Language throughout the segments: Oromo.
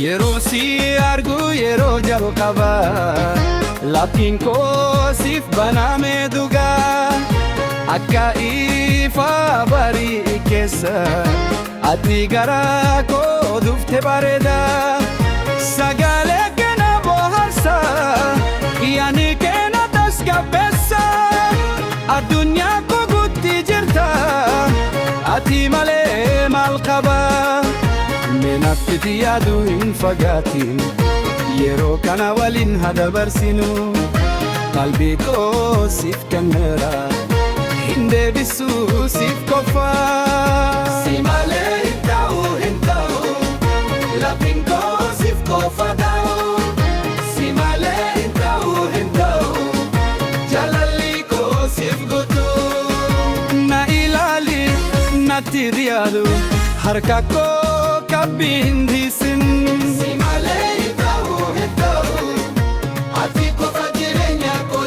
Yeroo si argu yeroo jalqaba laftiin koo siif banamee dhugaa akka ifa barii keessa ati gara koo dhufte bareeda sagalee keena bohaarsa yaani keena tasgabbeessa addunyaa koo guutti jirta ati malee maal qaba Menafiti yaadu hin fagaatin yeroo kana waliin hadabarsinu qalbii koo siif kenneera hin deebisu siif qofa si malee hin ta'u laftiin koo siif qofa ta'u si malee hin ta'u jaalalli koo siif guutu na ilaali natti riyaadu harka koo Kabin hisin si malee hin ta'u ati qofa jireenya koo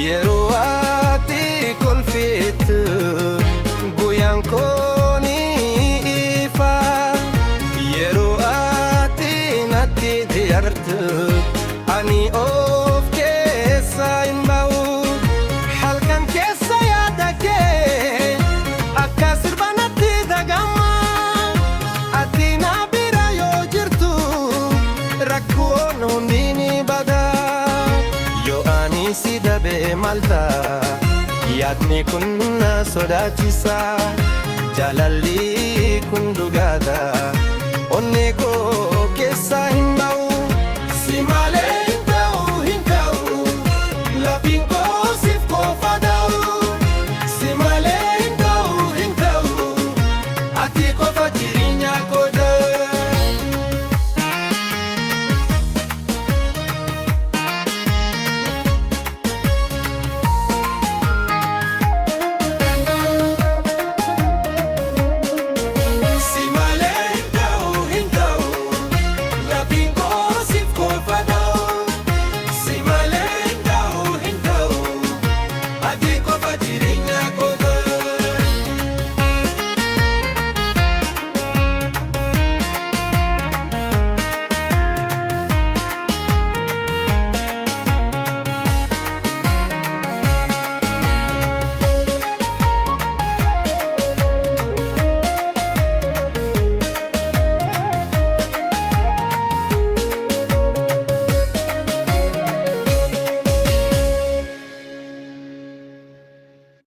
Yeroo ati kolfitu guyyaan koo ni ifa yeroo ati natti dhiyaatu ani of keessa hin ba'u halkan keessa yaada kee akka sirba natti dhaga'ama ati na bira yoo jirtu rakkoon hundi ni bada yoo ani si dhabe malta yaadni kun na sodaachisa jaalalli kun dhugaadha onni koo